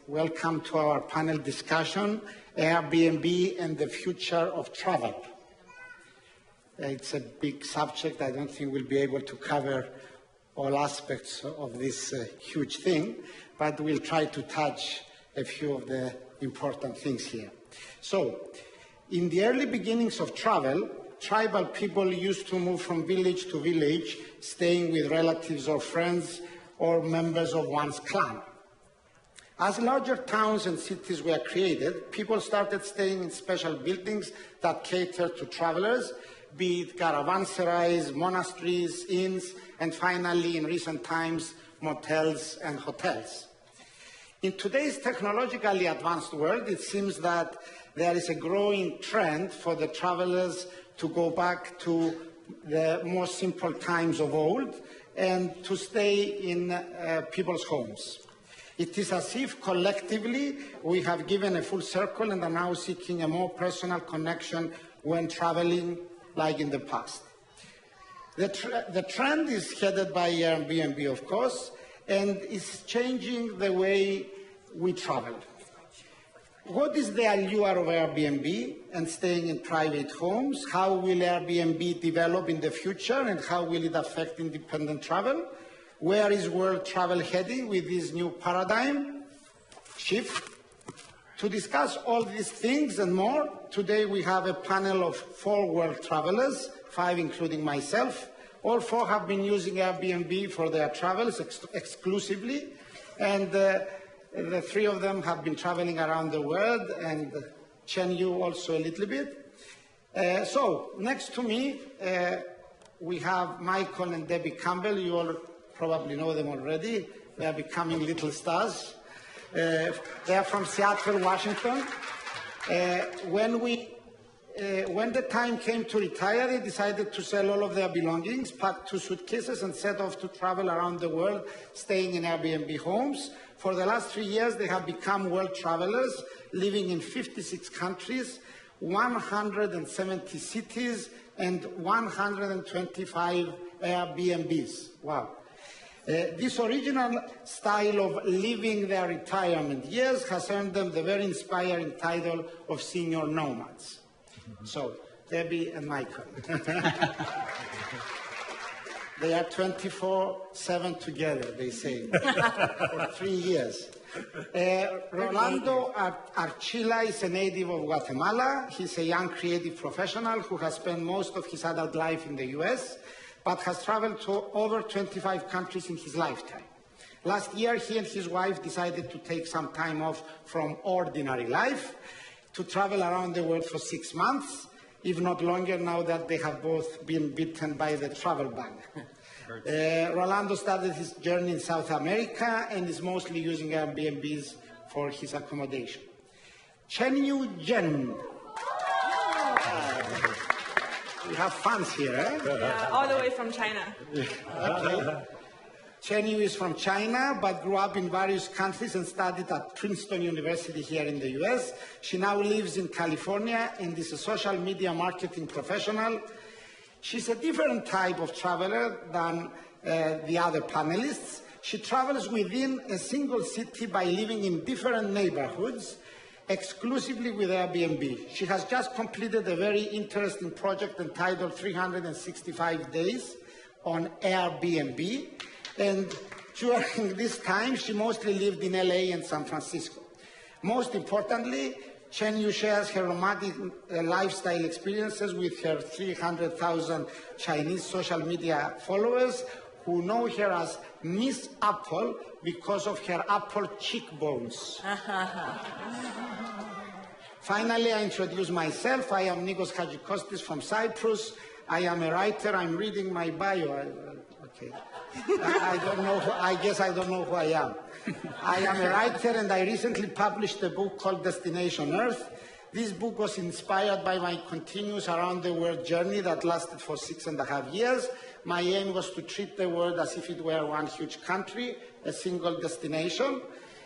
Welcome to our panel discussion, Airbnb and the Future of Travel. It's a big subject. I don't think we'll be able to cover all aspects of this huge thing, but we'll try to touch a few of the important things here. So, in the early beginnings of travel, tribal people used to move from village to village, staying with relatives or friends or members of one's clan. As larger towns and cities were created, people started staying in special buildings that catered to travelers, be it caravanserais, monasteries, inns, and finally, in recent times, motels and hotels. In today's technologically advanced world, it seems that there is a growing trend for the travelers to go back to the more simple times of old and to stay in people's homes. It is as if collectively we have given a full circle and are now seeking a more personal connection when traveling like in the past. The trend is headed by Airbnb, of course, and is changing the way we travel. What is the allure of Airbnb and staying in private homes? How will Airbnb develop in the future and how will it affect independent travel? Where is world travel heading with this new paradigm shift? To discuss all these things and more, today we have a panel of 4 world travelers, 5 including myself. All 4 have been using Airbnb for their travels exclusively, and the 3 of them have been traveling around the world, and Chen Yu also a little bit. So, next to me, we have Michael and Debbie Campbell. You all probably know them already. They are becoming little stars. They are from Seattle, Washington. When the time came to retire, they decided to sell all of their belongings, packed 2 suitcases, and set off to travel around the world, staying in Airbnb homes. For the last 3 years, they have become world travelers, living in 56 countries, 170 cities, and 125 Airbnbs. Wow. This original style of living their retirement years has earned them the very inspiring title of senior nomads. So, Debbie and Michael. They are 24/7 together, they say, for 3 years. Rolando Archila is a native of Guatemala. He's a young creative professional who has spent most of his adult life in the US, but has traveled to over 25 countries in his lifetime. Last year, he and his wife decided to take some time off from ordinary life to travel around the world for 6 months, if not longer, now that they have both been bitten by the travel bug. Rolando started his journey in South America and is mostly using Airbnbs for his accommodation. Chen Yu Jen. We have fans here, eh? Yeah, all the way from China. Okay. Chen Yu is from China, but grew up in various countries and studied at Princeton University here in the US. She now lives in California and is a social media marketing professional. She's a different type of traveler than the other panelists. She travels within a single city by living in different neighborhoods, exclusively with Airbnb. She has just completed a very interesting project entitled 365 Days on Airbnb. And during this time, she mostly lived in LA and San Francisco. Most importantly, Chen Yu shares her romantic lifestyle experiences with her 300,000 Chinese social media followers who know her as Miss Apple because of her apple cheekbones. Finally, I introduce myself. I am Nicos Hadjicostis from Cyprus. I am a writer. I'm reading my bio. Okay. I don't know. I guess I don't know who I am. I am a writer, and I recently published a book called Destination Earth. This book was inspired by my continuous around-the-world journey that lasted for 6.5 years. My aim was to treat the world as if it were one huge country, a single destination.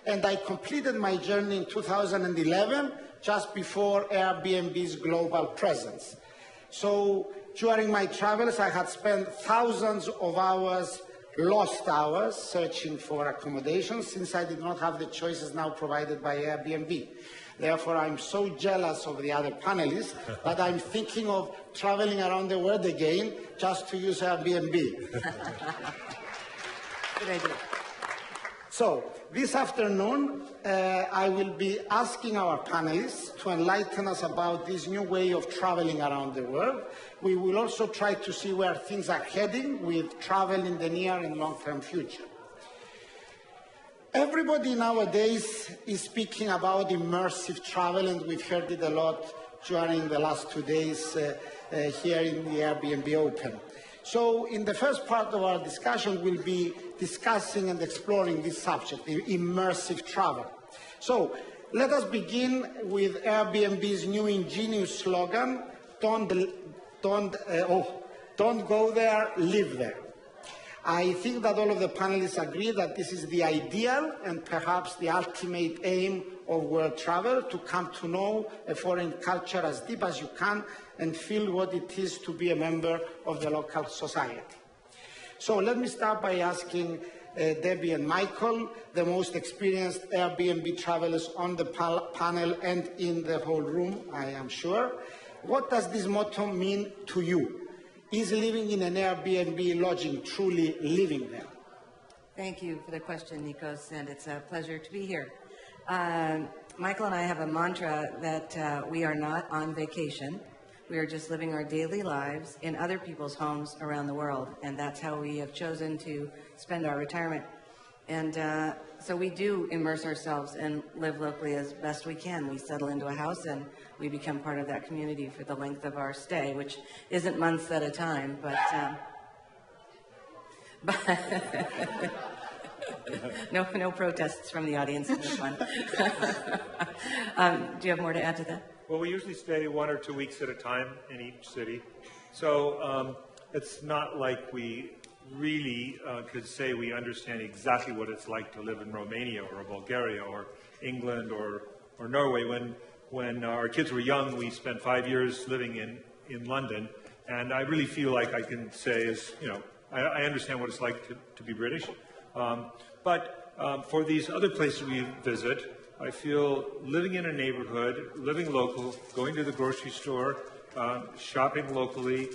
And I completed my journey in 2011, just before Airbnb's global presence. So during my travels, I had spent thousands of hours lost hours searching for accommodation since I did not have the choices now provided by Airbnb. Therefore, I'm so jealous of the other panelists that I'm thinking of traveling around the world again just to use Airbnb. Good idea. So, this afternoon, I will be asking our panelists to enlighten us about this new way of traveling around the world. We will also try to see where things are heading with travel in the near and long-term future. Everybody nowadays is speaking about immersive travel, and we've heard it a lot during the last 2 days here in the Airbnb Open. So in the first part of our discussion, we'll be discussing and exploring this subject, the immersive travel. So let us begin with Airbnb's new ingenious slogan, don't go there, live there. I think that all of the panelists agree that this is the ideal and perhaps the ultimate aim of world travel, to come to know a foreign culture as deep as you can and feel what it is to be a member of the local society. So let me start by asking Debbie and Michael, the most experienced Airbnb travelers on the panel and in the whole room, I am sure. What does this motto mean to you? Is living in an Airbnb lodging truly living there? Thank you for the question, Nicos, and it's a pleasure to be here. Michael and I have a mantra that we are not on vacation. We are just living our daily lives in other people's homes around the world, and that's how we have chosen to spend our retirement. And so we do immerse ourselves and live locally as best we can. We settle into a house and we become part of that community for the length of our stay, which isn't months at a time, but no protests from the audience in this one. Do you have more to add to that? Well, we usually stay 1 or 2 weeks at a time in each city. So it's not like we really could say we understand exactly what it's like to live in Romania or Bulgaria or England or Norway. When our kids were young, we spent 5 years living in London, and I really feel like I can say I understand what it's like to be British. But for these other places we visit, I feel living in a neighborhood, living local, going to the grocery store, shopping locally,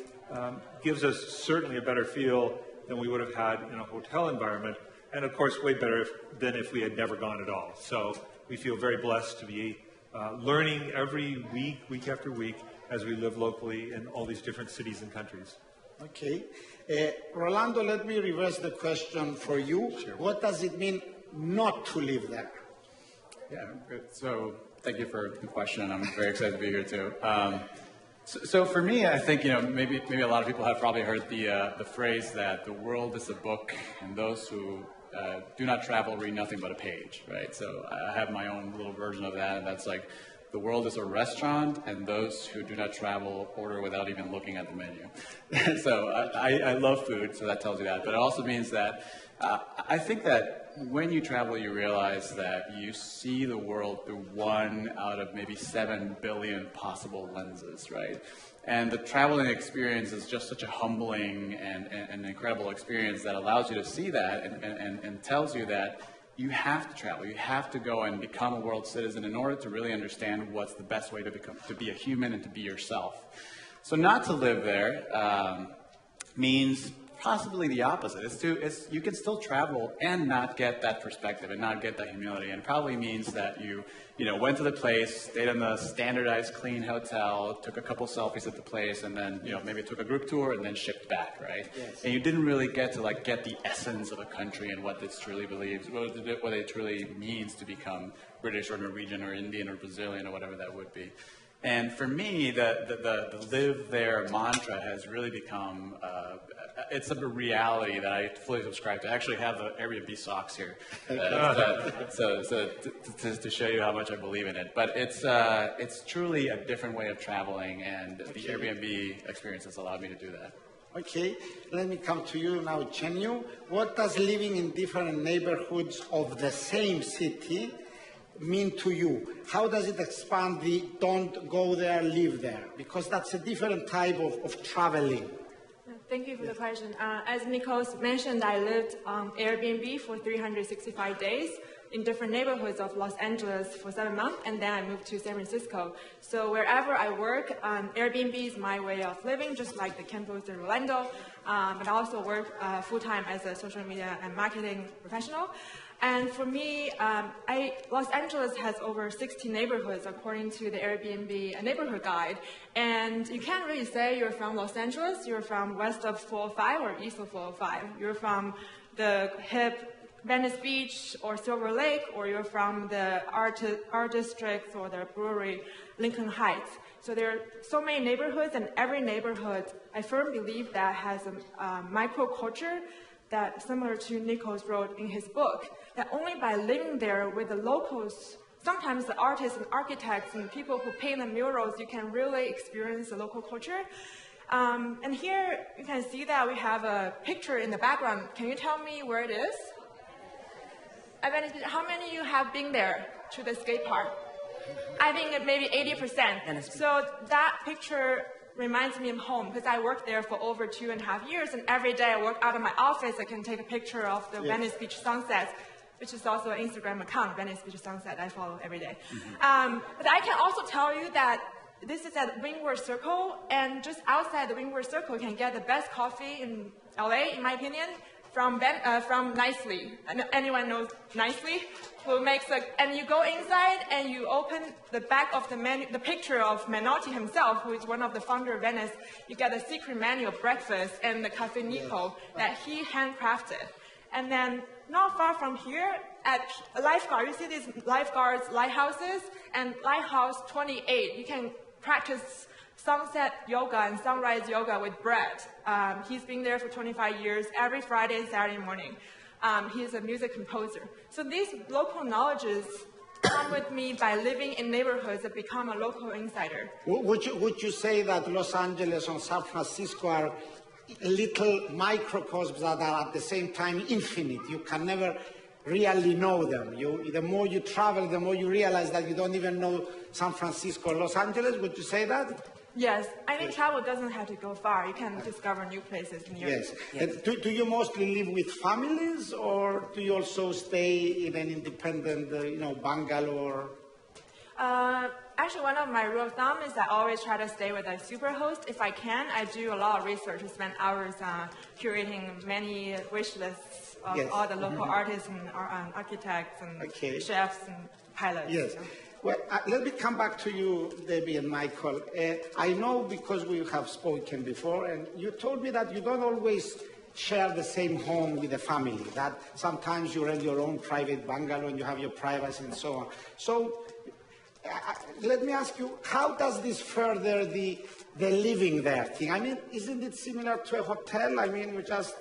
gives us certainly a better feel than we would have had in a hotel environment, and of course way better than if we had never gone at all. So we feel very blessed to be learning every week after week, as we live locally in all these different cities and countries. Okay. Rolando, let me reverse the question for you. Sure. What does it mean not to live there? Yeah, so thank you for the question. I'm very excited to be here too. So for me, I think maybe a lot of people have probably heard the phrase that the world is a book, and those who do not travel read nothing but a page, right? So I have my own little version of that, and that's like the world is a restaurant, and those who do not travel order without even looking at the menu. So I love food, so that tells you that. But it also means that I think that when you travel, you realize that you see the world through 1 out of maybe 7 billion possible lenses, right? And the traveling experience is just such a humbling and incredible experience that allows you to see that and tells you that you have to travel. You have to go and become a world citizen in order to really understand what's the best way to be a human and to be yourself. So not to live there means possibly the opposite. You can still travel and not get that perspective and not get that humility. And it probably means that you went to the place, stayed in the standardized clean hotel, took a couple selfies at the place, and then maybe took a group tour and then shipped back, right? Yes. And you didn't really get to get the essence of a country and what it truly believes, what it truly means to become British or Norwegian or Indian or Brazilian or whatever that would be. And for me, the live there mantra has really become it's a reality that I fully subscribe to. I actually have the Airbnb socks here, so to show you how much I believe in it. But it's truly a different way of traveling, and the Airbnb experience has allowed me to do that. Okay, let me come to you now, Chenyu. What does living in different neighborhoods of the same city mean to you? How does it expand the don't go there, live there? Because that's a different type of traveling. Thank you for the question. As Nicos mentioned, I lived on Airbnb for 365 days in different neighborhoods of Los Angeles for 7 months, and then I moved to San Francisco. So wherever I work, Airbnb is my way of living, just like the campus in Orlando. But I also work full-time as a social media and marketing professional. And for me, Los Angeles has over 60 neighborhoods according to the Airbnb neighborhood guide. And you can't really say you're from Los Angeles, you're from west of 405 or east of 405. You're from the hip Venice Beach or Silver Lake, or you're from the art district or the brewery Lincoln Heights. So there are so many neighborhoods, and every neighborhood, I firmly believe, that has a microculture that similar to Nicos wrote in his book, that only by living there with the locals, sometimes the artists and architects and people who paint the murals, you can really experience the local culture. And here you can see that we have a picture in the background. Can you tell me where it is? How many of you have been there to the skate park? I think maybe 80%. So that picture reminds me of home, because I worked there for over 2.5 years, and every day I work out of my office, I can take a picture of the Venice Beach sunset, which is also an Instagram account, Venice Beach Sunset, I follow every day. But I can also tell you that this is at Windward Circle, and just outside the Windward Circle, you can get the best coffee in LA, in my opinion, from Nicely. Anyone knows Nicely? Who makes and you go inside and you open the back of the menu, the picture of Menotti himself, who is one of the founder of Venice. You get a secret menu of breakfast and the Cafe Nico that he handcrafted. And then not far from here at Lifeguard, you see these lifeguards, lighthouses, and Lighthouse 28. You can practice sunset yoga and sunrise yoga with Brett. He's been there for 25 years, every Friday and Saturday morning. He's a music composer. So these local knowledges come with me by living in neighborhoods that become a local insider. Would you say that Los Angeles and San Francisco are little microcosms that are at the same time infinite? You can never really know them. The more you travel, the more you realize that you don't even know San Francisco or Los Angeles. Would you say that? Yes, I think travel doesn't have to go far. You can discover new places near you. Yes. Do you mostly live with families, or do you also stay in an independent, bungalow? Actually, one of my rule of thumb is I always try to stay with a superhost. If I can, I do a lot of research. I spend hours curating many wish lists of all the local artists and architects and chefs and pilots. Yes. So. Well, let me come back to you, Debbie and Michael. I know, because we have spoken before, and you told me that you don't always share the same home with the family, that sometimes you rent your own private bungalow and you have your privacy and so on. So let me ask you, how does this further the living there thing? I mean, isn't it similar to a hotel? I mean, you just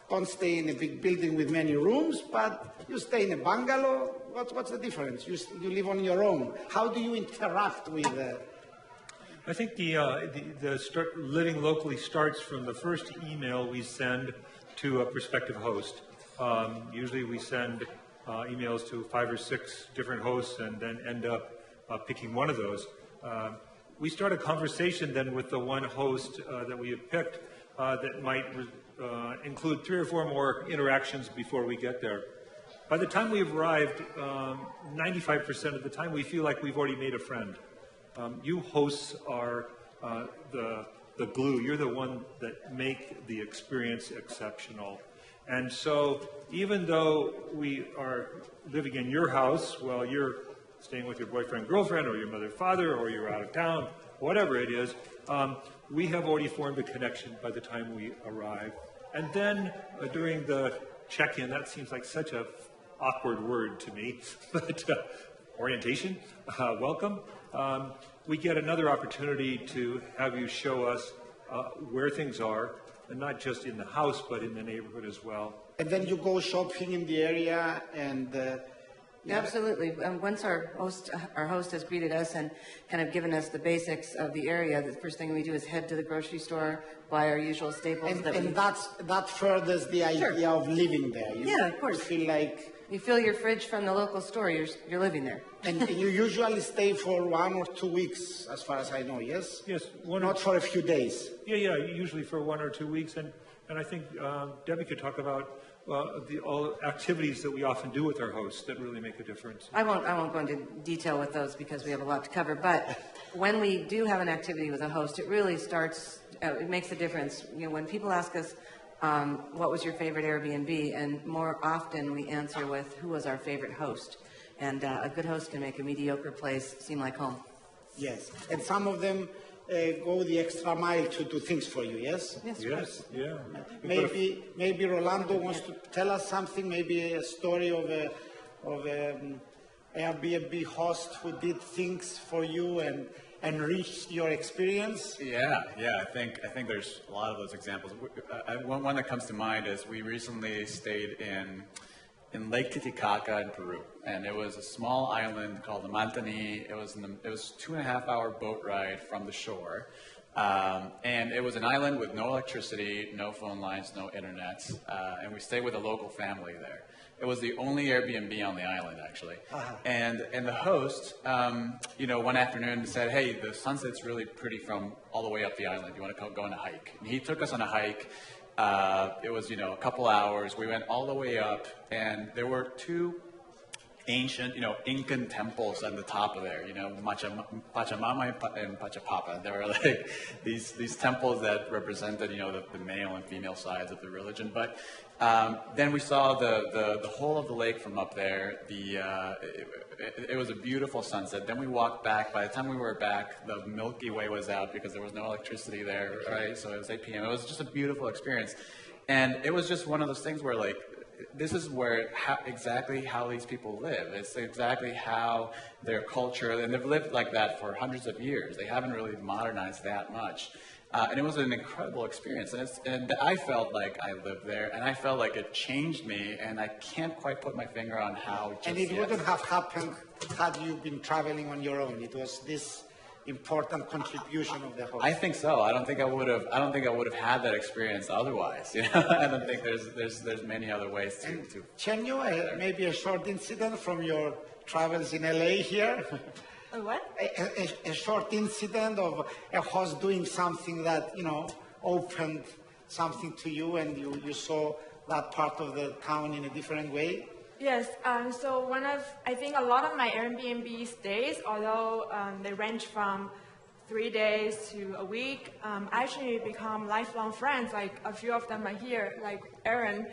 don't stay in a big building with many rooms, but you stay in a bungalow. What's the difference? You live on your own. How do you interact with? I think living locally starts from the first email we send to a prospective host. Usually we send emails to 5 or 6 different hosts, and then end up picking one of those. We start a conversation then with the one host that we have picked that might include 3 or 4 more interactions before we get there. By the time we've arrived, 95% of the time we feel like we've already made a friend. You hosts are the glue. You're the one that make the experience exceptional. And so even though we are living in your house while you're staying with your boyfriend, girlfriend, or your mother, father, or you're out of town, whatever it is, we have already formed a connection by the time we arrive. And then during the check-in, that seems like such a awkward word to me, but orientation, welcome. We get another opportunity to have you show us where things are, and not just in the house, but in the neighborhood as well. And then you go shopping in the area, and Absolutely. Once our host has greeted us and kind of given us the basics of the area, the first thing we do is head to the grocery store, buy our usual staples. And that furthers the idea of living there. Yeah, of course. You feel like You fill your fridge from the local store, you're living there. And you usually stay for 1 or 2 weeks, as far as I know, yes? Yes. Not for a few days. Yeah, usually for 1 or 2 weeks. And I think Debbie could talk about all activities that we often do with our hosts that really make a difference. I won't go into detail with those because we have a lot to cover, but when we do have an activity with a host, it really starts, it makes a difference. You know, when people ask us, what was your favorite Airbnb? And more often we answer with, who was our favorite host? And a good host can make a mediocre place seem like home. Yes, and some of them go the extra mile to do things for you, yes? Yes, yeah. Maybe Rolando wants to tell us something, maybe a story of a Airbnb host who did things for you and enriched your experience. Yeah. I think there's a lot of those examples. One that comes to mind is we recently stayed in Lake Titicaca in Peru, and it was a small island called the Mantani. It was 2.5-hour boat ride from the shore, and it was an island with no electricity, no phone lines, no internet, and we stayed with a local family there. It was the only Airbnb on the island, actually. And the host, one afternoon said, hey, the sunset's really pretty from all the way up the island. You want to go on a hike? And he took us on a hike. It was, a couple hours. We went all the way up, and there were 2 ancient, Incan temples on the top of there, Pachamama and Pachapapa. There were like these temples that represented, the male and female sides of the religion. But then we saw the whole of the lake from up there. It was a beautiful sunset. Then we walked back. By the time we were back, the Milky Way was out because there was no electricity there, right? So it was 8 p.m. It was just a beautiful experience. And it was just one of those things where, like, this is exactly how these people live. It's exactly how their culture, and they've lived like that for hundreds of years. They haven't really modernized that much. And it was an incredible experience. And I felt like I lived there, and I felt like it changed me, and I can't quite put my finger on how. And it wouldn't have happened had you been traveling on your own. It was this important contribution of the host. I think so. I don't think I would have had that experience otherwise. I don't think there's many other ways to. Chenyo, maybe a short incident from your travels in LA here. A what? A short incident of a host doing something that, opened something to you and you saw that part of the town in a different way? Yes, so I think a lot of my Airbnb stays, although they range from 3 days to a week, actually become lifelong friends. Like a few of them are here, like Aaron,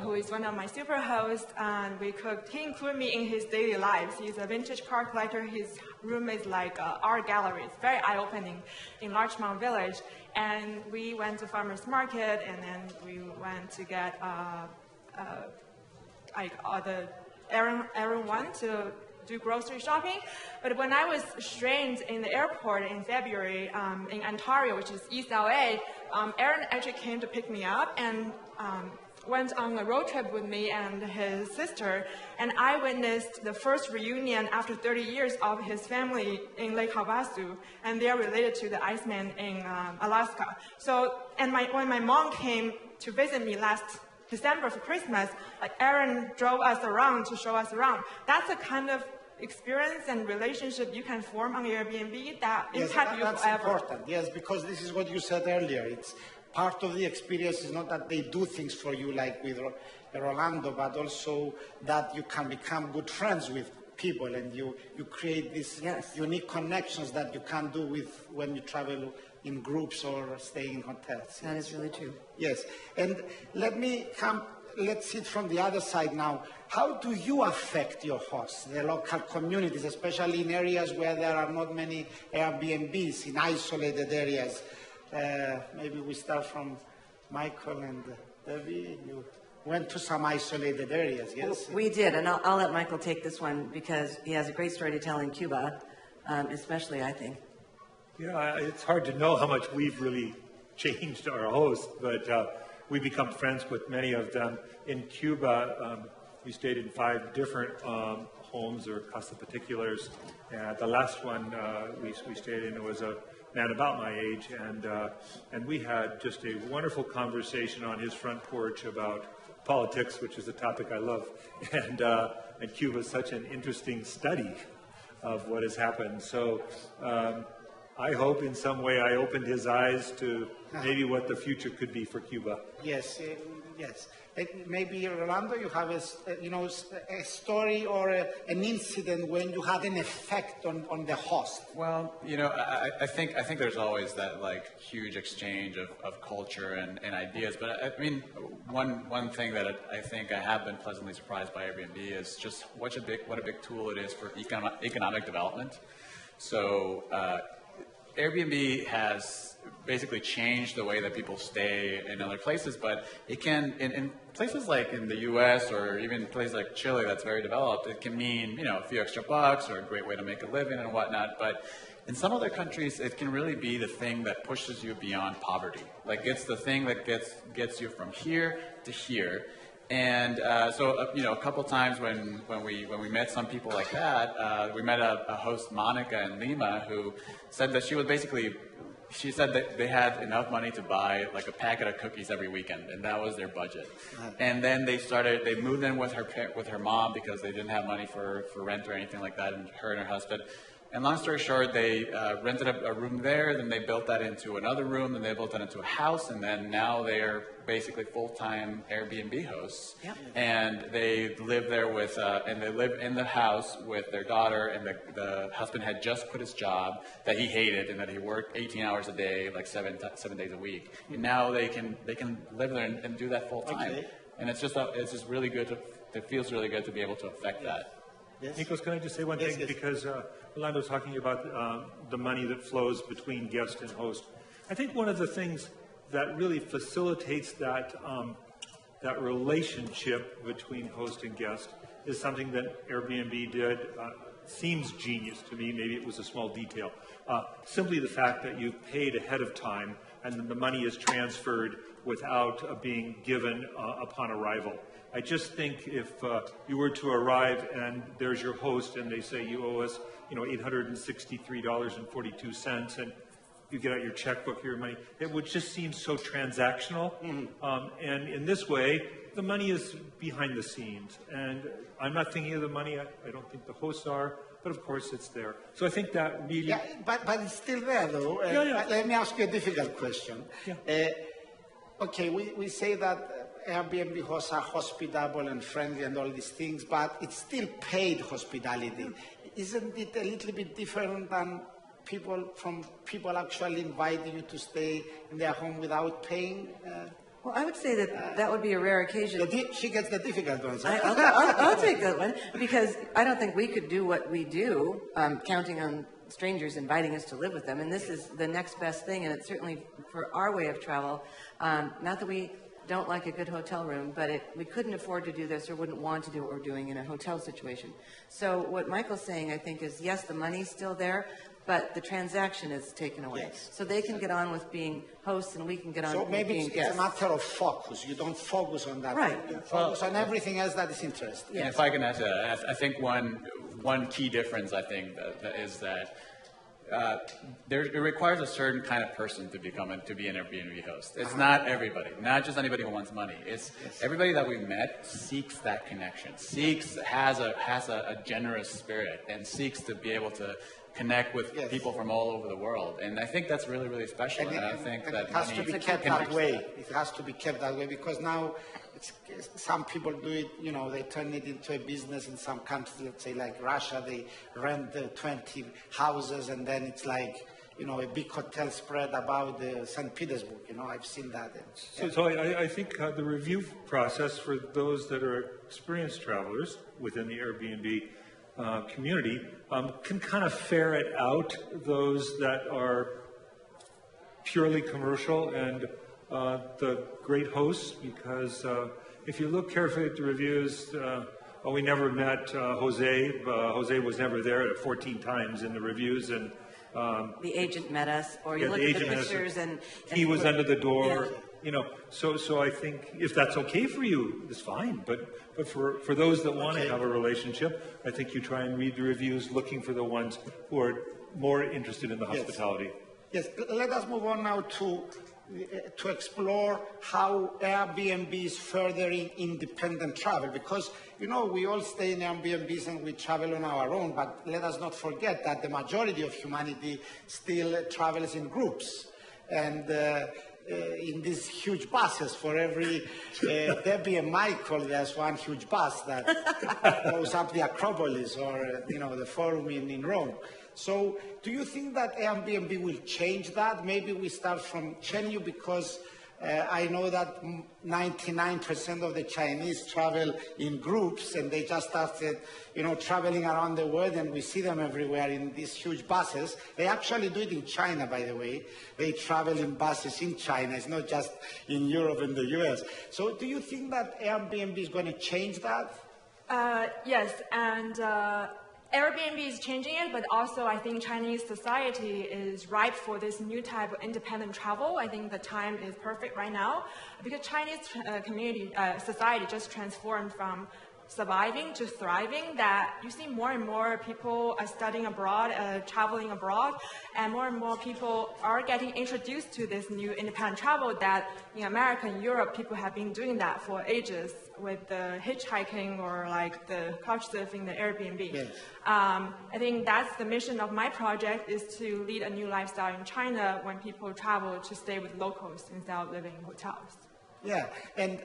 who is one of my super hosts, and he included me in his daily lives. He's a vintage car collector. His room is like an art gallery. It's very eye-opening in Larchmont Village. And we went to farmer's market, and then we went to get Aaron went to do grocery shopping. But when I was strained in the airport in February in Ontario, which is East LA, Aaron actually came to pick me up and went on a road trip with me and his sister. And I witnessed the first reunion after 30 years of his family in Lake Havasu. And they are related to the Iceman in Alaska. So, and when my mom came to visit me last December for Christmas, like Aaron drove us around to show us around. That's the kind of experience and relationship you can form on Airbnb that impact you that's forever. Important. Yes, because this is what you said earlier. It's part of the experience is not that they do things for you like with Rolando, but also that you can become good friends with people and you create these unique connections that you can't do with when you travel in groups or stay in hotels. That is really true. Yes, and let's see it from the other side now. How do you affect your hosts, the local communities, especially in areas where there are not many Airbnbs, in isolated areas? Maybe we start from Michael and Debbie. You went to some isolated areas, yes? We did, and I'll let Michael take this one because he has a great story to tell in Cuba, especially, I think. Yeah, it's hard to know how much we've really changed our hosts, but we become friends with many of them. In Cuba, we stayed in 5 different homes or casa particulars. The last one we stayed in was a man about my age, and we had just a wonderful conversation on his front porch about politics, which is a topic I love, and Cuba is such an interesting study of what has happened. So I hope in some way I opened his eyes to maybe what the future could be for Cuba. Yes, yes. Maybe, Rolando, you have a story or an incident when you had an effect on the host. Well, I think there's always that like huge exchange of culture and ideas. But I mean, one thing that I think I have been pleasantly surprised by Airbnb is just what a big tool it is for economic development. So Airbnb has basically changed the way that people stay in other places, but it can, in places like in the US or even places like Chile that's very developed, it can mean, a few extra bucks or a great way to make a living and whatnot. But in some other countries, it can really be the thing that pushes you beyond poverty. Like it's the thing that gets you from here to here. And so a couple times when we met some people like that, we met a host, Monica in Lima, who said that she said that they had enough money to buy like a packet of cookies every weekend, and that was their budget. And then they moved in with her mom because they didn't have money for rent or anything like that, and her husband. And long story short, they rented a room there, then they built that into another room, then they built that into a house, and then now they are basically full-time Airbnb hosts. Yep. And they live there and they live in the house with their daughter, and the husband had just quit his job that he hated and that he worked 18 hours a day, like seven days a week. And now they can live there and do that full-time. Okay. And it's just really good it feels really good to be able to affect that. Yes. Nicos, can I just say one thing? Yes. Because Orlando's talking about the money that flows between guest and host. I think one of the things that really facilitates that relationship between host and guest is something that Airbnb did. Seems genius to me. Maybe it was a small detail. Simply the fact that you've paid ahead of time and then the money is transferred without being given upon arrival. I just think if you were to arrive and there's your host and they say you owe us, $863.42, and you get out your checkbook, your money, it would just seem so transactional. And in this way, the money is behind the scenes. And I'm not thinking of the money. I don't think the hosts are. But of course, it's there. So I think that really... Yeah, but it's still there, though. Let me ask you a difficult question. Yeah. Okay, we say that Airbnb hosts are hospitable and friendly and all these things, but it's still paid hospitality. Isn't it a little bit different than people actually inviting you to stay in their home without paying? Well, I would say that would be a rare occasion. She gets the difficult ones. I'll take that one, because I don't think we could do what we do, counting on strangers inviting us to live with them. And this is the next best thing, and it's certainly for our way of travel. Not that we don't like a good hotel room, but we couldn't afford to do this or wouldn't want to do what we're doing in a hotel situation. So what Michael's saying, I think, is yes, the money's still there, but the transaction is taken away. Yes. So they can get on with being hosts and we can get on with being guests. So maybe it's a matter of focus. You don't focus on that. Right. You focus on everything else that is interesting. Yes. If I can add to that, I think one key difference, I think, is that it requires a certain kind of person to be an Airbnb host. It's not everybody, not just anybody who wants money. It's everybody that we met seeks that connection, has a generous spirit, and seeks to be able to connect with people from all over the world. And I think that's really, really special. And I think that it has to be kept that way. It has to be kept that way, because now some people do it, they turn it into a business in some countries, let's say like Russia, they rent 20 houses and then it's like, a big hotel spread about St. Petersburg, I've seen that. So I think the review process for those that are experienced travelers within the Airbnb community can kind of ferret out those that are purely commercial and the great hosts, because if you look carefully at the reviews, we never met Jose. Jose was never there 14 times in the reviews, and the agent met us, or you look at the pictures and he was under the door. Yeah. So I think if that's okay for you, it's fine. But for those that want to have a relationship, I think you try and read the reviews, looking for the ones who are more interested in the hospitality. Yes. Let us move on now to to explore how Airbnb is furthering independent travel, because, you know, we all stay in Airbnbs and we travel on our own, but let us not forget that the majority of humanity still travels in groups. And in these huge buses, for every Debbie and Michael, there's one huge bus that goes up the Acropolis or, you know, the Forum in Rome. So do you think that Airbnb will change that? Maybe we start from Chenyu, because I know that 99% of the Chinese travel in groups, and they just started, you know, traveling around the world, and we see them everywhere in these huge buses. They actually do it in China, by the way. They travel in buses in China. It's not just in Europe and the US. So do you think that Airbnb is going to change that? Yes, and Airbnb is changing it, but also I think Chinese society is ripe for this new type of independent travel. I think the time is perfect right now, because Chinese society just transformed from surviving to thriving, that you see more and more people are studying abroad, traveling abroad, and more people are getting introduced to this new independent travel that in America and Europe, people have been doing that for ages with the hitchhiking or like the couch surfing, the Airbnb. Yes. I think that's the mission of my project, is to lead a new lifestyle in China when people travel to stay with locals instead of living in hotels. Yeah, and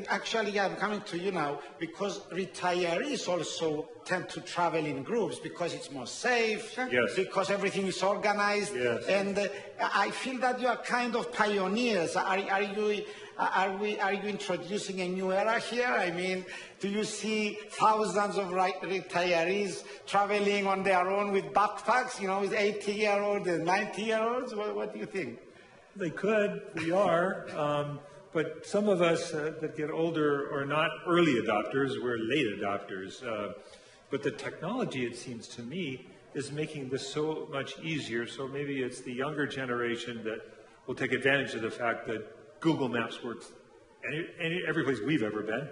actually, I'm coming to you now, because retirees also tend to travel in groups because it's more safe, yes, because everything is organized, yes, and I feel that you are kind of pioneers. Are you introducing a new era here? I mean, do you see thousands of retirees traveling on their own with backpacks, you know, with 80-year-olds and 90-year-olds? What do you think? They could. We are. But some of us that get older are not early adopters, we're late adopters. But the technology, it seems to me, is making this so much easier. So maybe it's the younger generation that will take advantage of the fact that Google Maps works every place we've ever been,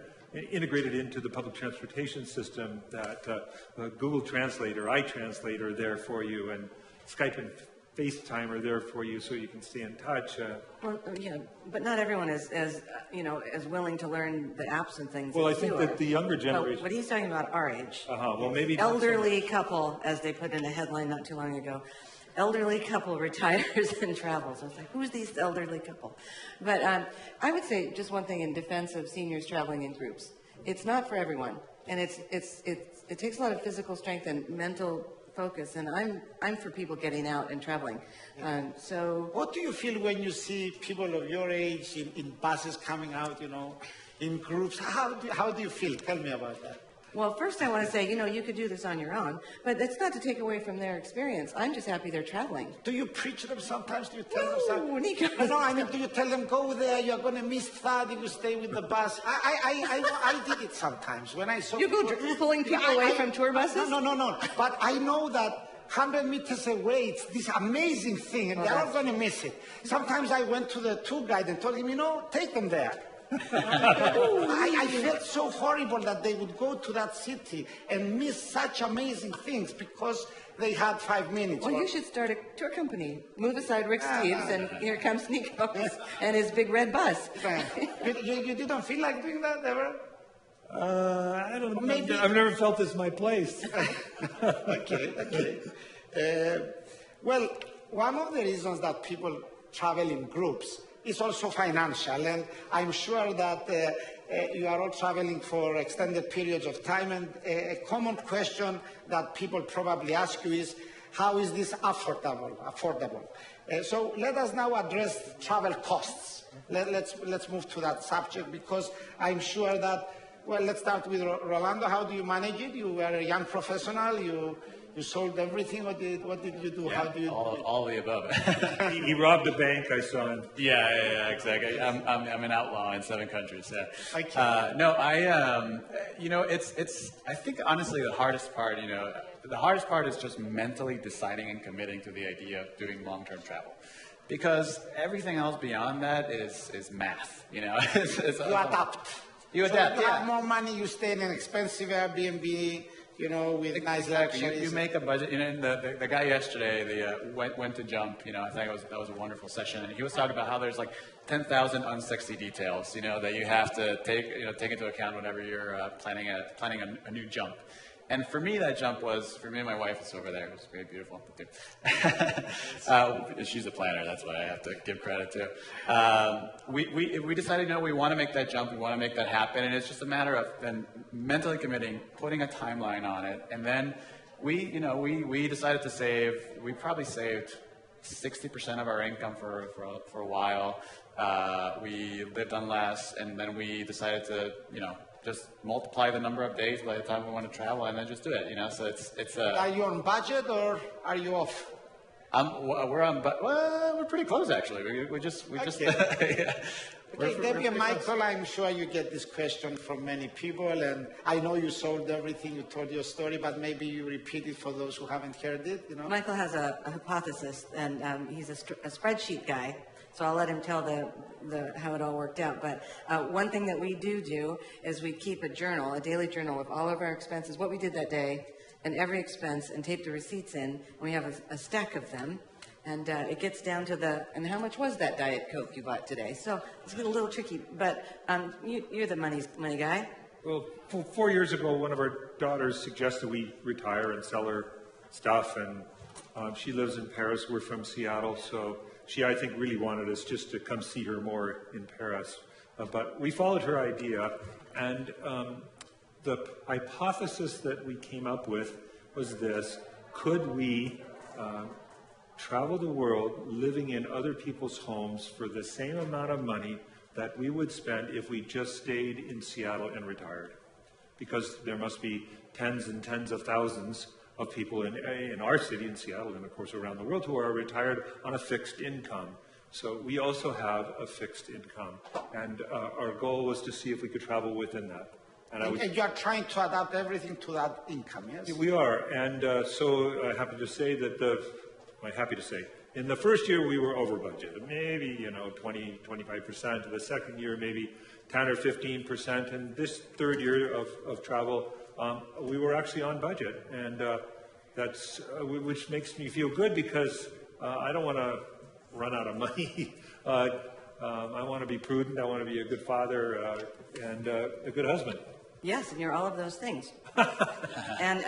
integrated into the public transportation system, that Google Translate or iTranslate are there for you, and Skype and FaceTime are there for you so you can stay in touch. Well, yeah, but not everyone is as willing to learn the apps and things. Well, I think that the younger generation. Well, but he's talking about our age. Well, maybe elderly couple, as they put in a headline not too long ago. Elderly couple retires and travels. I was like, who's these elderly couple? But I would say just one thing in defense of seniors traveling in groups. It's not for everyone, and it takes a lot of physical strength and mental focus, and I'm for people getting out and traveling. So what do you feel when you see people of your age in buses coming out, you know, in groups? How do you feel? Tell me about that. Well, first I want to say, you could do this on your own, but that's not to take away from their experience. I'm just happy they're traveling. Do you preach them sometimes? Do you tell them something? Nicos. No, I mean, do you tell them, go there, you're going to miss that if you stay with the bus? I did it sometimes when I saw You go pulling people away from tour buses? No. But I know that 100 meters away, it's this amazing thing, and they're not going to miss it. Sometimes I went to the tour guide and told him, take them there. I felt so horrible that they would go to that city and miss such amazing things because they had 5 minutes. Well, you should start a tour company. Move aside Rick Steves, and here comes Nicos and his big red bus. You didn't feel like doing that ever? I don't know. Maybe. I've never felt this my place. Okay. Well, one of the reasons that people travel in groups is also financial, and I'm sure that you are all traveling for extended periods of time, and a common question that people probably ask you is, how is this affordable? So let us now address travel costs. Let's move to that subject, because I'm sure that, well, let's start with Rolando. How do you manage it? You were a young professional. You sold everything. What did you do? Yeah, how do you? All the above. He robbed a bank. I saw him. Yeah, exactly. I'm an outlaw in 7 countries. Yeah. Okay. No, it's. I think honestly, the hardest part, the hardest part is just mentally deciding and committing to the idea of doing long-term travel, because everything else beyond that is math. You adapt. You adapt. You have more money. You stay in an expensive Airbnb. with nice Exactly. luxuries. You make a budget. And the guy yesterday, went to jump. I think that was a wonderful session, and he was talking about how there's like 10,000 unsexy details, that you have to take into account whenever you're planning a new jump. And for me, that jump was, for me and my wife, it's over there. It was very beautiful. She's a planner. That's what I have to give credit to. We decided, we want to make that jump. We want to make that happen. And it's just a matter of then mentally committing, putting a timeline on it. And then we decided to save. We probably saved 60% of our income for a while. We lived on less. And then we decided to, just multiply the number of days by the time we want to travel, and then just do it. So it's. Are you on budget or are you off? We're on, but we're pretty close actually. We just. Yeah. Okay, Debbie and Michael, I'm sure you get this question from many people, and I know you sold everything, you told your story, but maybe you repeat it for those who haven't heard it. Michael has a hypothesis, and he's a spreadsheet guy. So I'll let him tell how it all worked out. But one thing that we do is we keep a journal, a daily journal of all of our expenses, what we did that day, and every expense, and tape the receipts in. And we have a stack of them. And it gets down to and how much was that Diet Coke you bought today? So it's a little tricky. But you're the money guy. Well, 4 years ago, one of our daughters suggested we retire and sell her stuff. And she lives in Paris. We're from Seattle, so she, I think, really wanted us just to come see her more in Paris. But we followed her idea, and the hypothesis that we came up with was this: could we travel the world living in other people's homes for the same amount of money that we would spend if we just stayed in Seattle and retired? Because there must be tens and tens of thousands of people in our city, in Seattle, and of course around the world, who are retired on a fixed income. So we also have a fixed income, and our goal was to see if we could travel within that. And you are trying to adapt everything to that income, yes? We are, and so I happy to say that in the first year we were over budget, maybe 20, 25%. The second year maybe 10 or 15%, and this third year of travel we were actually on budget, and that's which makes me feel good, because I don't want to run out of money. I want to be prudent. I want to be a good father and a good husband. Yes, and you're all of those things. And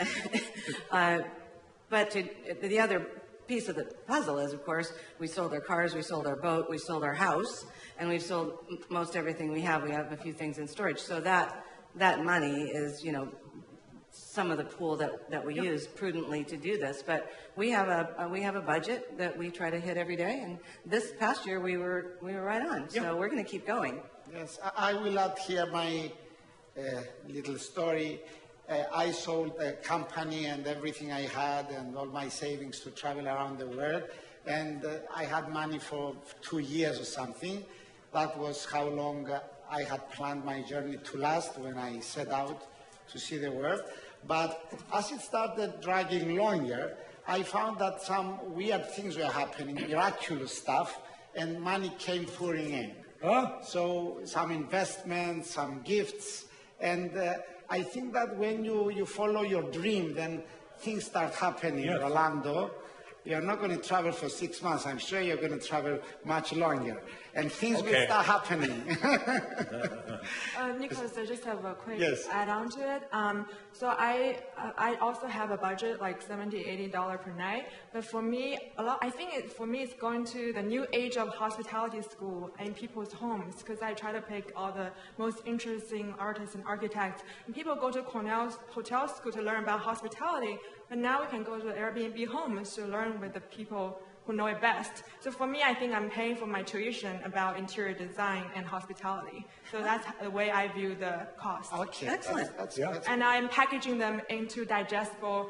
but the other piece of the puzzle is, of course, we sold our cars, we sold our boat, we sold our house, and we've sold most everything we have. We have a few things in storage, so that money is, some of the pool that we use prudently to do this. But we have a budget that we try to hit every day, and this past year we were right on. So we're going to keep going. Yes, I will add here my little story. I sold a company and everything I had and all my savings to travel around the world, and I had money for 2 years or something. That was how long I had planned my journey to last when I set out to see the world. But as it started dragging longer, I found that some weird things were happening, miraculous stuff, and money came pouring in. So some investments, some gifts, and I think that when you follow your dream, then things start happening, yes. Rolando. You're not going to travel for 6 months. I'm sure you're going to travel much longer. And things will start happening. Nicos, I just have a quick yes. add-on to it. So I also have a budget like $70, $80 per night. But for me, for me, it's going to the new age of hospitality school in people's homes, because I try to pick all the most interesting artists and architects. And people go to Cornell's hotel school to learn about hospitality, but now we can go to Airbnb homes to learn with the people who know it best. So for me, I think I'm paying for my tuition about interior design and hospitality. So that's the way I view the cost. Okay, excellent. That's and I'm packaging them into digestible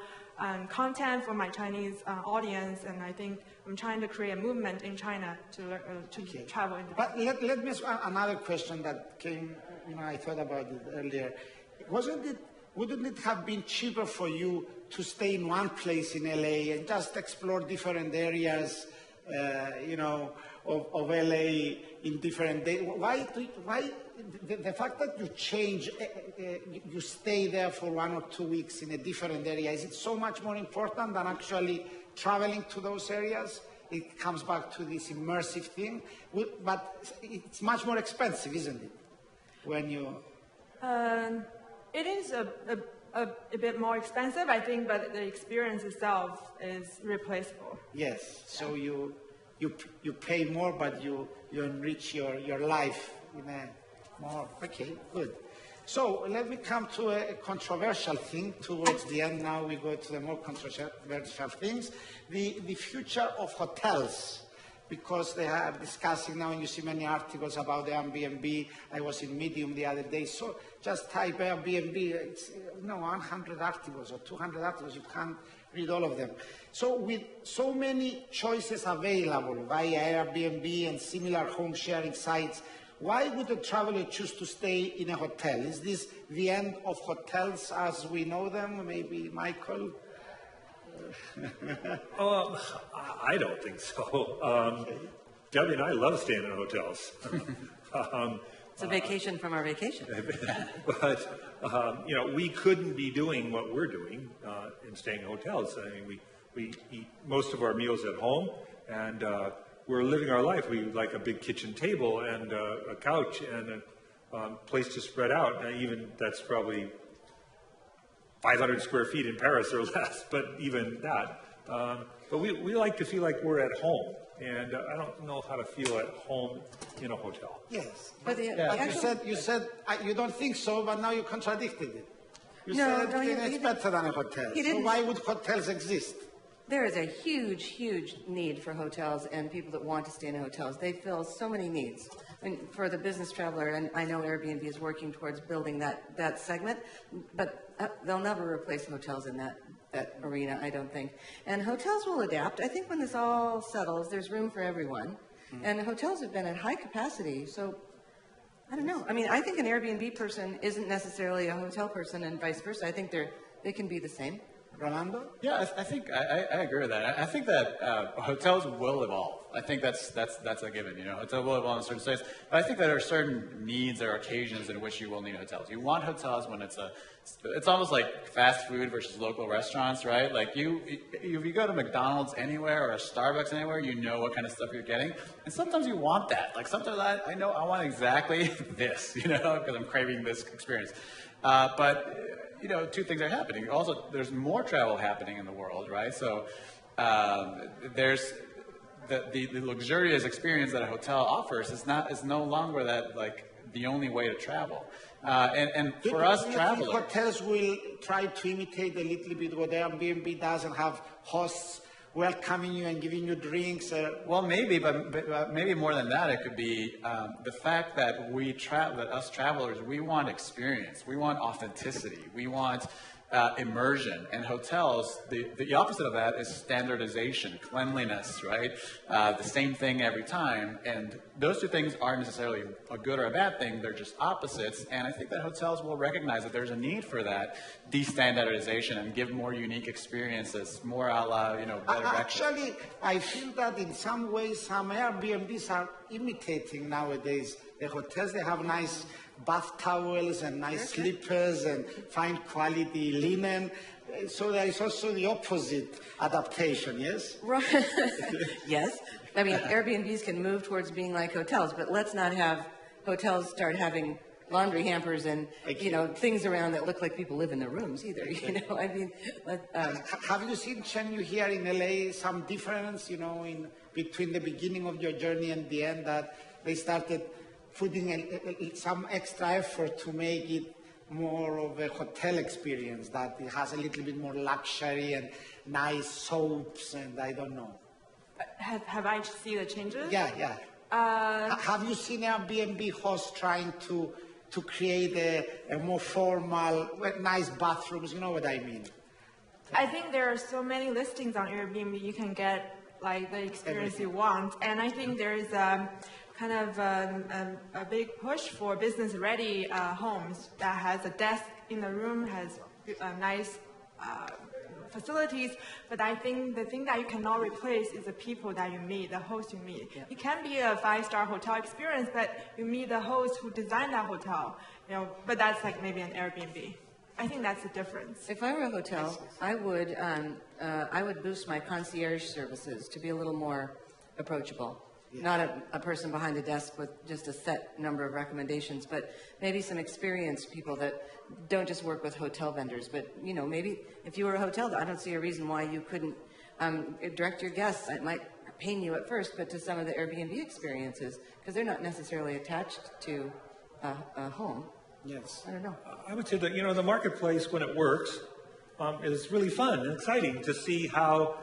content for my Chinese audience, and I think I'm trying to create a movement in China to travel. But let me ask another question that came, I thought about it earlier. Wouldn't it have been cheaper for you to stay in one place in LA and just explore different areas, of LA in different days? Why the fact that you change, you stay there for 1 or 2 weeks in a different area, is it so much more important than actually traveling to those areas? It comes back to this immersive thing, but it's much more expensive, isn't it? When you... It is a bit more expensive, I think, but the experience itself is replaceable. Yes, so you pay more, but you enrich your life in a more, okay, good. So let me come to a controversial thing towards the end. Now we go to the more controversial things. The future of hotels, because they are discussing now, and you see many articles about the Airbnb. I was in Medium the other day, so just type Airbnb, it's 100 articles or 200 articles, you can't read all of them. So with so many choices available via Airbnb and similar home sharing sites, why would a traveler choose to stay in a hotel? Is this the end of hotels as we know them? Maybe Michael? I don't think so. Debbie and I love staying in hotels. It's a vacation from our vacation. But, we couldn't be doing what we're doing in staying in hotels. I mean, we eat most of our meals at home, and we're living our life. We like a big kitchen table and a couch and a place to spread out. Now, even that's probably 500 square feet in Paris or less, but even that. But we like to feel like we're at home, and I don't know how to feel at home in a hotel. Yes, But you said you don't think so, but now you contradicted it. You No, said no, it's better than a hotel. He So didn't. why would hotels exist? There is a huge, huge need for hotels and people that want to stay in hotels. They fill so many needs. I mean, for the business traveler, and I know Airbnb is working towards building that segment, but they'll never replace hotels in that arena, I don't think. And hotels will adapt. I think when this all settles, there's room for everyone. And hotels have been at high capacity, so I don't know. I mean, I think an Airbnb person isn't necessarily a hotel person and vice versa. I think they can be the same. Rolando? Yeah, I think I agree with that. I think that hotels will evolve. I think that's a given. Hotels will evolve in certain states. But I think there are certain needs or occasions in which you will need hotels. You want hotels when it's almost like fast food versus local restaurants, right? Like if you go to McDonald's anywhere or a Starbucks anywhere, you know what kind of stuff you're getting. And sometimes you want that. Like sometimes I know I want exactly this, because I'm craving this experience. But two things are happening. Also, there's more travel happening in the world, right? So there's the luxurious experience that a hotel offers is no longer the only way to travel. And for us travelers, hotels will try to imitate a little bit what Airbnb does and have hosts welcoming you and giving you drinks. Well, maybe, but maybe more than that, it could be the fact that that us travelers, we want experience, we want authenticity, we want immersion. And hotels, the opposite of that is standardization, cleanliness, right? The same thing every time. And those two things aren't necessarily a good or a bad thing. They're just opposites. And I think that hotels will recognize that there's a need for that de-standardization and give more unique experiences, more a la, better breakfast. Actually, I feel that in some ways, some Airbnbs are imitating nowadays the hotels. They have nice bath towels and nice slippers and fine quality linen. So there is also the opposite adaptation, yes? Right. Yes. I mean, Airbnbs can move towards being like hotels, but let's not have hotels start having laundry hampers and, things around that look like people live in their rooms either, I mean. Have you seen, Chen, you here in LA, some difference, in between the beginning of your journey and the end, that they started putting some extra effort to make it more of a hotel experience, that it has a little bit more luxury and nice soaps and I don't know. Have I seen the changes? Yeah. Have you seen Airbnb hosts trying to create a more formal, nice bathrooms? You know what I mean? I think there are so many listings on Airbnb you can get the experience you want, and I think there is kind of a big push for business-ready homes that has a desk in the room, has a nice facilities, but I think the thing that you cannot replace is the people that you meet, the host you meet. Yeah. It can be a 5-star hotel experience, but you meet the host who designed that hotel, but that's like maybe an Airbnb. I think that's the difference. If I were a hotel, I would boost my concierge services to be a little more approachable. Yeah. Not a person behind a desk with just a set number of recommendations, but maybe some experienced people that don't just work with hotel vendors. But, maybe if you were a hotel, I don't see a reason why you couldn't direct your guests. It might pain you at first, but to some of the Airbnb experiences, because they're not necessarily attached to a home. Yes. I don't know. I would say that, the marketplace, when it works, is really fun and exciting to see how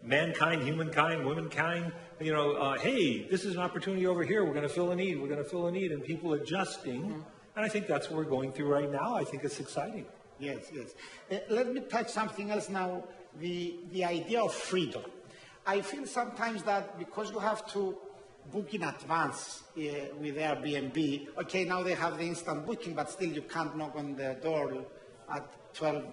mankind, humankind, womankind, hey, this is an opportunity over here. We're going to fill a need. We're going to fill a need, and people adjusting. Mm-hmm. And I think that's what we're going through right now. I think it's exciting. Yes, yes. Let me touch something else now, the idea of freedom. I feel sometimes that because you have to book in advance with Airbnb, okay, now they have the instant booking, but still you can't knock on the door at 12,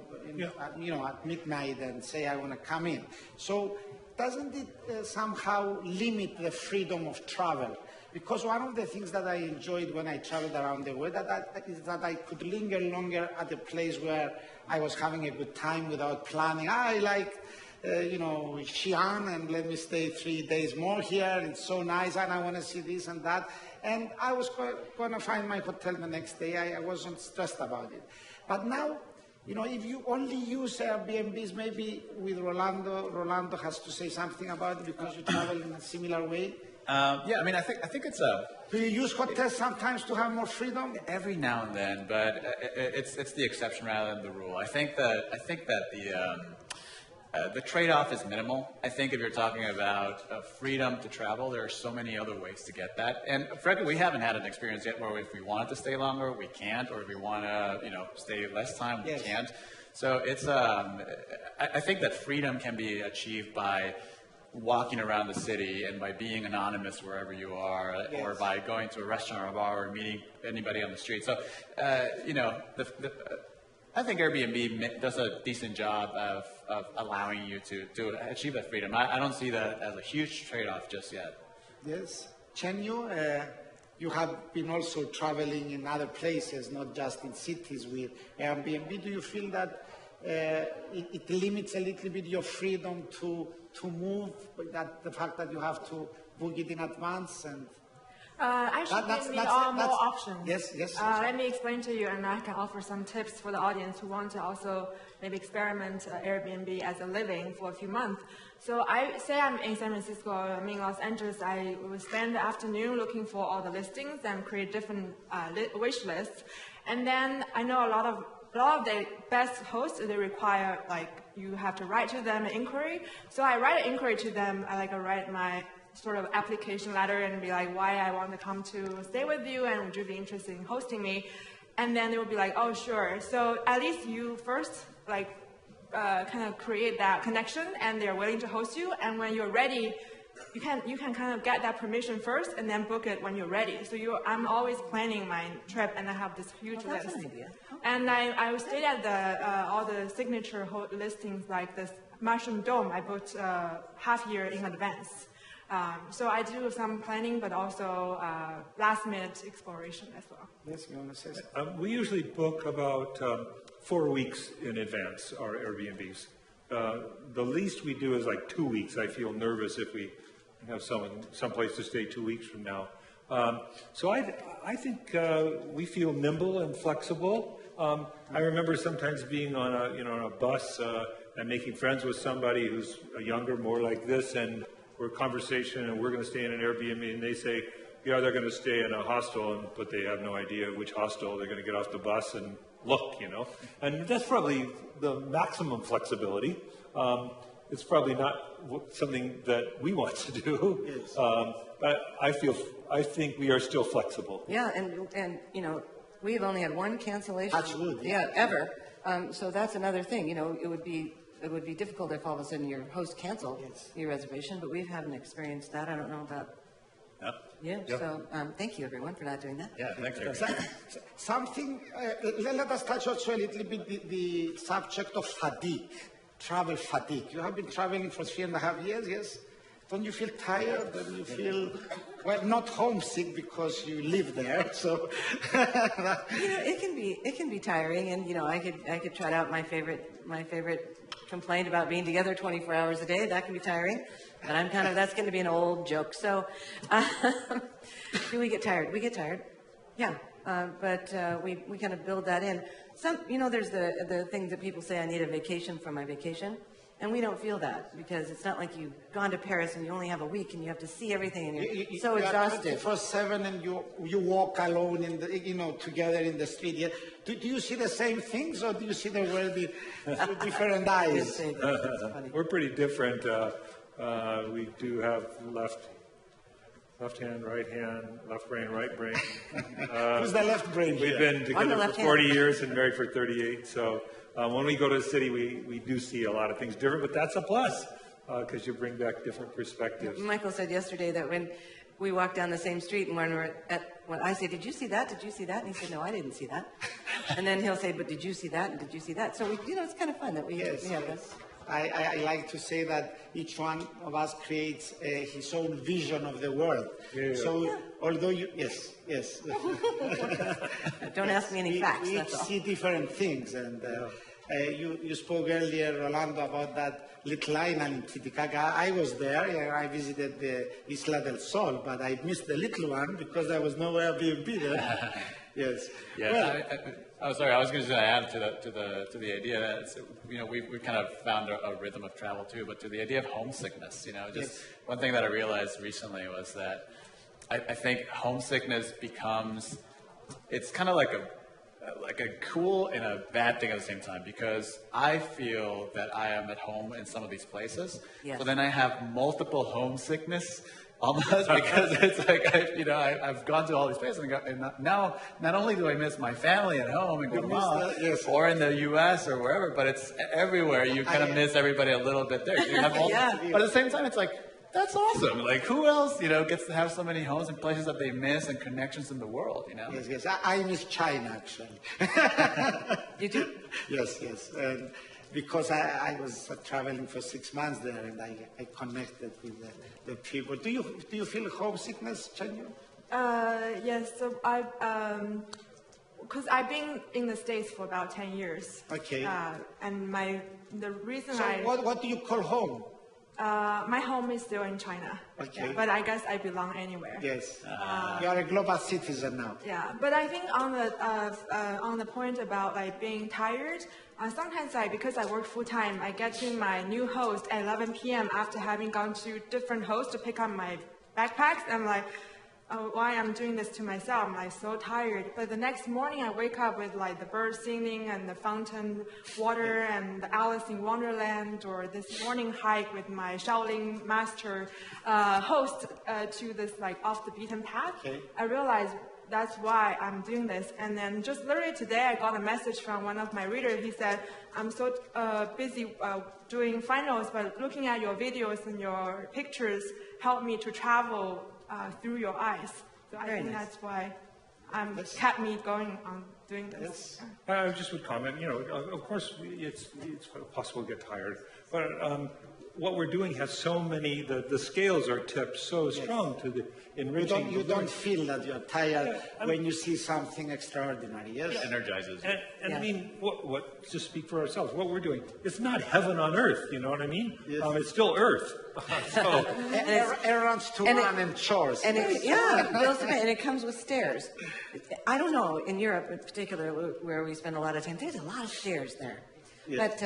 at midnight and say, I want to come in. So doesn't it somehow limit the freedom of travel? Because one of the things that I enjoyed when I traveled around the world is that I could linger longer at a place where I was having a good time without planning. I like, Xi'an, and let me stay 3 days more here. It's so nice, and I want to see this and that. And I was going to find my hotel the next day. I wasn't stressed about it. But now, if you only use Airbnbs, maybe with Rolando has to say something about it because you travel in a similar way. I think it's a... Do you use hotels sometimes to have more freedom? Every now and then, but it's the exception rather than the rule. I think that the trade-off is minimal. I think if you're talking about freedom to travel, there are so many other ways to get that. And frankly, we haven't had an experience yet where if we wanted to stay longer, we can't, or if we want to, stay less time, we can't. So it's, I think that freedom can be achieved by walking around the city and by being anonymous wherever you are, or by going to a restaurant or a bar or meeting anybody on the street. So, I think Airbnb does a decent job of allowing you to achieve that freedom. I don't see that as a huge trade-off just yet. Yes. Chenyu, you have been also traveling in other places, not just in cities with Airbnb. Do you feel that it limits a little bit your freedom to move, that the fact that you have to book it in advance? And actually, we are more options. Yes. Let me explain to you, and I can offer some tips for the audience who want to also maybe experiment Airbnb as a living for a few months. So I say I'm in San Francisco, I'm in Los Angeles. I will spend the afternoon looking for all the listings and create different wish lists. And then I know a lot of the best hosts, they require, you have to write to them an inquiry. So I write an inquiry to them. I write my sort of application letter and be like, why I want to come to stay with you, and would you be interested in hosting me? And then they will be like, oh, sure. So at least you first, kind of create that connection, and they're willing to host you. And when you're ready, you can kind of get that permission first, and then book it when you're ready. So I'm always planning my trip, and I have this huge list. That's an idea. And I stayed at all the signature listings, like this Mushroom Dome. I booked half year in advance. So I do some planning, but also last-minute exploration as well. Yes, you want to say something? We usually book about 4 weeks in advance, our Airbnbs. The least we do is 2 weeks. I feel nervous if we have someplace to stay 2 weeks from now. So I think we feel nimble and flexible. I remember sometimes being on a bus and making friends with somebody who's younger, more like this, and we're conversation, and we're going to stay in an Airbnb, and they say, they're going to stay in a hostel, but they have no idea which hostel. They're going to get off the bus and look, And that's probably the maximum flexibility. It's probably not something that we want to do. Yes. But I think we are still flexible. Yeah, and we've only had one cancellation. Absolutely. Yeah, ever. So that's another thing. It would be difficult if all of a sudden your host canceled your reservation, but we haven't experienced that. I don't know about. Yep. So thank you, everyone, for not doing that. Yeah, thanks, Something, let us touch also a little bit the subject of fatigue. travel fatigue. You have been traveling for 3.5 years, yes? Don't you feel tired? Don't you feel, well, not homesick because you live there, so. It can be tiring, and I could trot out my favorite complaint about being together 24 hours a day. That can be tiring, but that's going to be an old joke. So, do we get tired? We get tired, yeah. But we kind of build that in. There's the thing that people say, I need a vacation from my vacation. And we don't feel that, because it's not like you've gone to Paris and you only have a week and you have to see everything and you're so exhausted. 24/7 and you walk alone in the, together in the street. Yeah. Do you see the same things, or do you see the world through different eyes? We're pretty different. We do have left hand, right hand, left brain, right brain. Who's the left brain? We've been together for 40 years and married for 38. So when we go to the city, we do see a lot of things different, but that's a plus because you bring back different perspectives. Michael said yesterday that when we walk down the same street and when I say, did you see that? Did you see that? And he said, no, I didn't see that. And then he'll say, but did you see that? And did you see that? So it's kind of fun that we have this. I like to say that each one of us creates his own vision of the world. Yeah. So, although yes. Don't ask me any facts. We see different things, and you spoke earlier, Rolando, about that little island in Titicaca. I was there. I visited the Isla del Sol, but I missed the little one because there was no Airbnb there. Yes. Yeah. Well, sorry. I was going to add to the idea that we kind of found a rhythm of travel too, but to the idea of homesickness. One thing that I realized recently was that I think homesickness it's kind of like a cool and a bad thing at the same time, because I feel that I am at home in some of these places, so then I have multiple homesickness. Almost, because it's like I've gone to all these places and now not only do I miss my family at home in Guatemala or in the U.S. or wherever, but it's everywhere. You kind of miss everybody a little bit there. You have but at the same time, it's like that's awesome. Like who else gets to have so many homes and places that they miss and connections in the world? Yes. I miss China actually. You do? Yes. Because I was traveling for 6 months there, and I connected with the people. Do you feel homesickness, Chanyu? Yes. So because I've been in the States for about 10 years. Okay. And the reason what do you call home? My home is still in China. Okay. But I guess I belong anywhere. Yes. You are a global citizen now. Yeah. But I think on the point about being tired, sometimes because I work full time, I get to my new host at 11 p.m. after having gone to different hosts to pick up my backpacks. I'm like, why I'm doing this to myself? I'm so tired. But the next morning I wake up with the birds singing and the fountain water and the Alice in Wonderland, or this morning hike with my Shaolin master host to this off the beaten path. Okay. I realized that's why I'm doing this. And then just literally today I got a message from one of my readers. He said, I'm so busy doing finals, but looking at your videos and your pictures helped me to travel through your eyes. So I think that's why kept me going on doing this. Yes. I just would comment, of course it's possible to get tired, but what we're doing has so many, the scales are tipped so strong to the enriching. You don't feel that you're tired when you see something extraordinary, yes? It energizes. And I mean, what to speak for ourselves, what we're doing, it's not heaven on earth, you know what I mean? Yes. It's still earth. So, errands to run and chores. And it comes with stairs. I don't know, in Europe in particular, where we spend a lot of time, there's a lot of stairs there. Yes.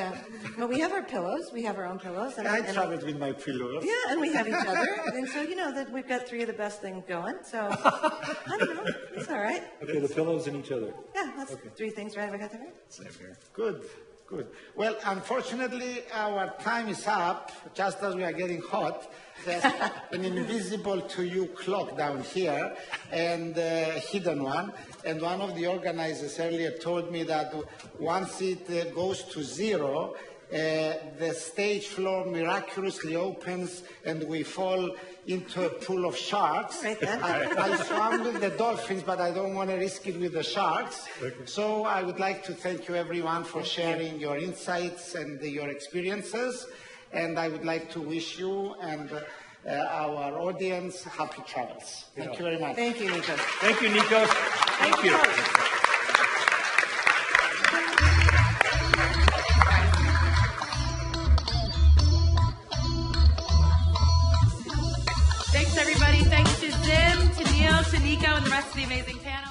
But we have our pillows. We have our own pillows. I traveled with my pillows. Yeah, and we have each other. And so, that we've got 3 of the best things going. So, I don't know. It's all right. Okay, the pillows and each other. Yeah, that's 3 things, right? Have I got that right? Same here. Good. Well, unfortunately, our time is up, just as we are getting hot. There's an invisible to you clock down here, and a hidden one. And one of the organizers earlier told me that once it goes to 0, the stage floor miraculously opens and we fall into a pool of sharks. Right then. I swam with the dolphins, but I don't want to risk it with the sharks. Okay. So I would like to thank you everyone for sharing your insights and your experiences. And I would like to wish you and our audience happy travels. Thank you very much. Thank you, Nicos. Thank you, Nicos. Thank you. Thanks, everybody. Thanks to Zim, to Neil, to Nico, and the rest of the amazing panel.